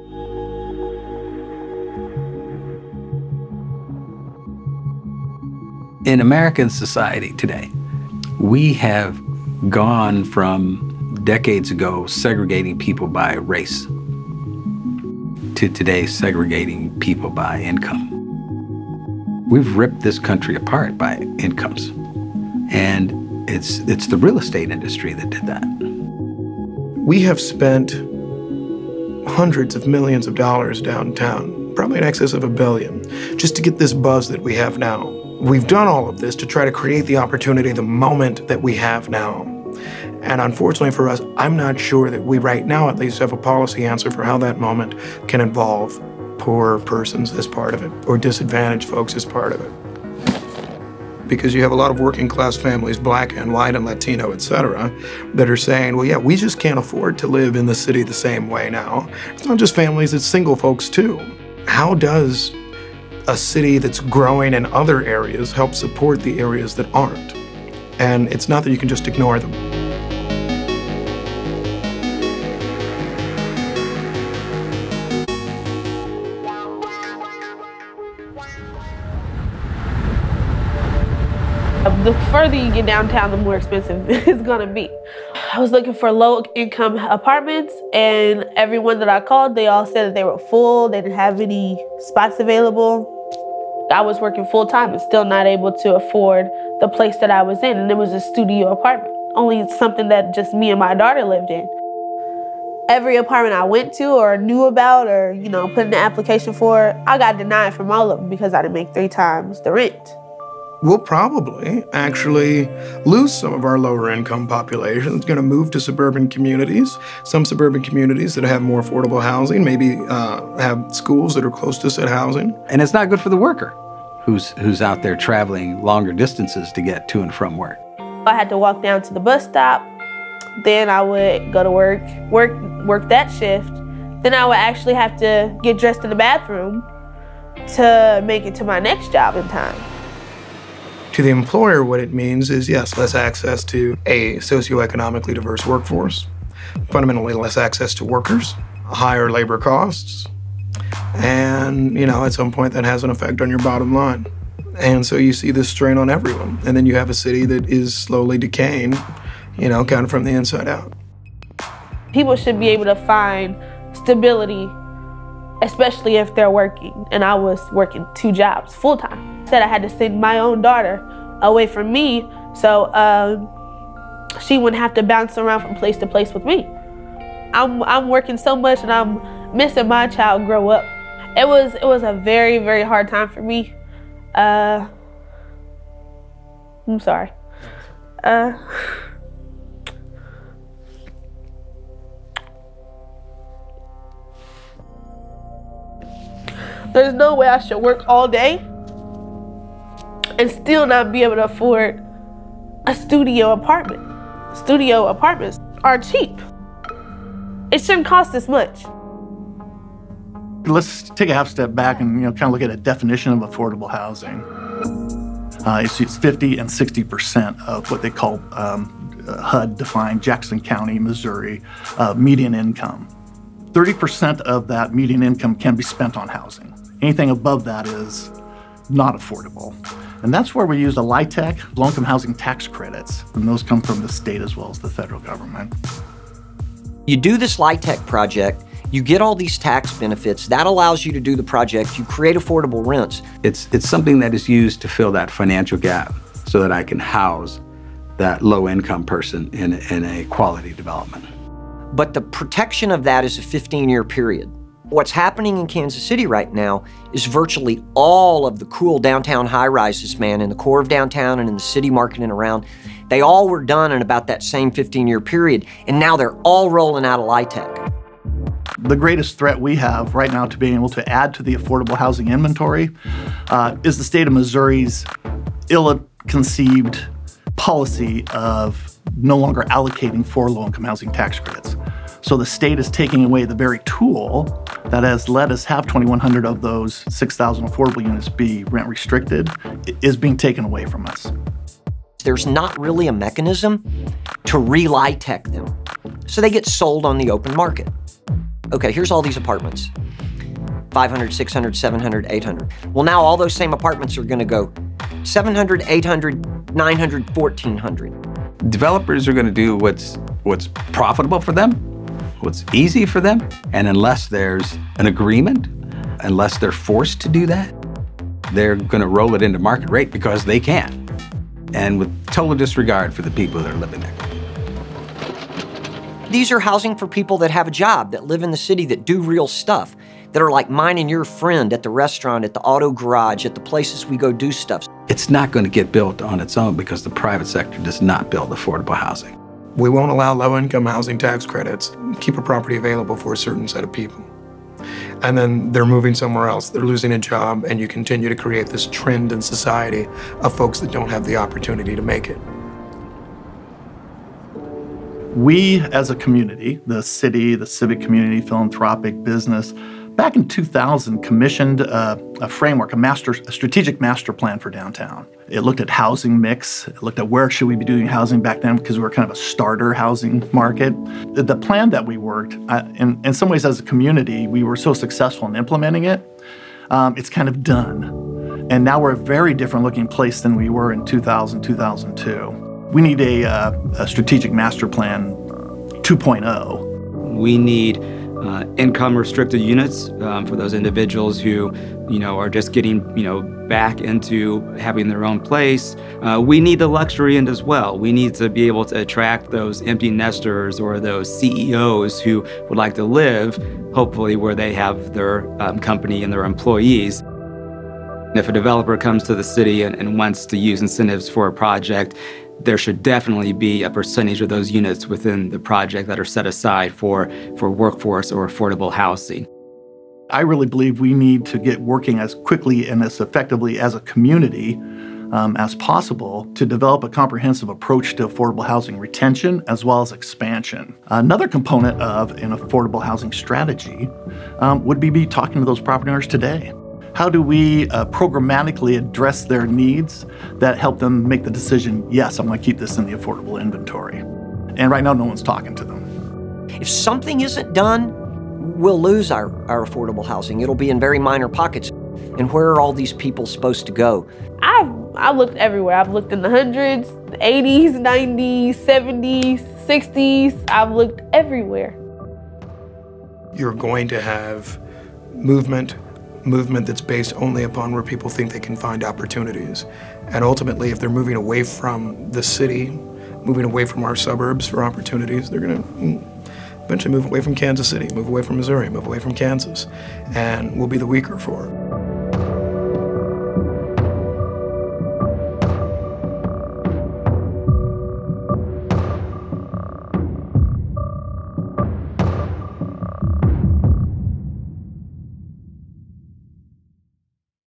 In American society today, we have gone from decades ago segregating people by race to today segregating people by income. We've ripped this country apart by incomes, and it's the real estate industry that did that. We have spent hundreds of millions of dollars downtown, probably in excess of $1 billion, just to get this buzz that we have now. We've done all of this to try to create the opportunity, the moment that we have now. And unfortunately for us, I'm not sure that we right now at least have a policy answer for how that moment can involve poor persons as part of it, or disadvantaged folks as part of it. Because you have a lot of working class families, black and white and Latino, et cetera, that are saying, well, yeah, we just can't afford to live in the city the same way now. It's not just families, it's single folks too. How does a city that's growing in other areas help support the areas that aren't? And it's not that you can just ignore them. The further you get downtown, the more expensive it's gonna be. I was looking for low-income apartments, and everyone that I called, they all said that they were full, they didn't have any spots available. I was working full-time and still not able to afford the place that I was in, and it was a studio apartment, only something that just me and my daughter lived in. Every apartment I went to or knew about or, put in an application for, I got denied from all of them because I didn't make 3 times the rent. We'll probably actually lose some of our lower income population. It's going to move to suburban communities. Some suburban communities that have more affordable housing, maybe have schools that are close to said housing. And it's not good for the worker who's out there traveling longer distances to get to and from work. I had to walk down to the bus stop. Then I would go to work that shift. Then I would actually have to get dressed in the bathroom to make it to my next job in time. To the employer, what it means is, yes, less access to a socioeconomically diverse workforce, fundamentally less access to workers, higher labor costs, and, at some point that has an effect on your bottom line. And so you see this strain on everyone. And then you have a city that is slowly decaying, kind of from the inside out. People should be able to find stability, especially if they're working. And I was working 2 jobs full-time. Said I had to send my own daughter away from me so she wouldn't have to bounce around from place to place with me. I'm working so much and I'm missing my child grow up. It was a very, very hard time for me. I'm sorry. There's no way I should work all day and still not be able to afford a studio apartment. Studio apartments are cheap. It shouldn't cost this much. Let's take a half step back and kind of look at a definition of affordable housing. It's 50 and 60% of what they call HUD-defined Jackson County, Missouri, median income. 30% of that median income can be spent on housing. Anything above that is not affordable. And that's where we use the LIHTC, low-income housing tax credits, and those come from the state as well as the federal government. You do this LIHTC project, you get all these tax benefits, that allows you to do the project, you create affordable rents. It's something that is used to fill that financial gap so that I can house that low-income person in a quality development. But the protection of that is a 15-year period. What's happening in Kansas City right now is virtually all of the cool downtown high-rises, man, in the core of downtown and in the city market and around, they all were done in about that same 15-year period, and now they're all rolling out of LIHTC. The greatest threat we have right now to being able to add to the affordable housing inventory is the state of Missouri's ill-conceived policy of no longer allocating for low-income housing tax credits. So the state is taking away the very tool that has let us have 2,100 of those 6,000 affordable units be rent restricted. It is being taken away from us. There's not really a mechanism to re-LIHTC them, so they get sold on the open market. okay, here's all these apartments. 500, 600, 700, 800. Well, now all those same apartments are going to go 700, 800, 900, 1,400. Developers are going to do what's profitable for them, what's easy for them, and unless there's an agreement, unless they're forced to do that, they're going to roll it into market rate because they can, and with total disregard for the people that are living there. These are housing for people that have a job, that live in the city, that do real stuff, that are like mine and your friend at the restaurant, at the auto garage, at the places we go do stuff. It's not going to get built on its own because the private sector does not build affordable housing. We won't allow low-income housing tax credits, keep a property available for a certain set of people. And then they're moving somewhere else, they're losing a job, and you continue to create this trend in society of folks that don't have the opportunity to make it. We, as a community, the city, the civic community, philanthropic business, back in 2000 commissioned a framework, a strategic master plan for downtown. It looked at housing mix, it looked at where should we be doing housing back then because we were kind of a starter housing market. The plan that we worked, in some ways as a community, we were so successful in implementing it, it's kind of done. And now we're a very different looking place than we were in 2000, 2002. We need a strategic master plan 2.0. We need income restricted units for those individuals who, are just getting, back into having their own place. We need the luxury end as well. We need to be able to attract those empty nesters or those CEOs who would like to live, hopefully, where they have their company and their employees. If a developer comes to the city and wants to use incentives for a project, there should definitely be a percentage of those units within the project that are set aside for workforce or affordable housing. I really believe we need to get working as quickly and as effectively as a community as possible to develop a comprehensive approach to affordable housing retention as well as expansion. Another component of an affordable housing strategy would be talking to those property owners today. How do we programmatically address their needs that help them make the decision, yes, I'm going to keep this in the affordable inventory? And right now, no one's talking to them. If something isn't done, we'll lose our affordable housing. It'll be in very minor pockets. And where are all these people supposed to go? I've looked everywhere. I've looked in the hundreds, the 80s, 90s, 70s, 60s. I've looked everywhere. You're going to have movement that's based only upon where people think they can find opportunities. And ultimately, if they're moving away from the city, moving away from our suburbs for opportunities, they're going to eventually move away from Kansas City, move away from Missouri, move away from Kansas, and we'll be the weaker for it.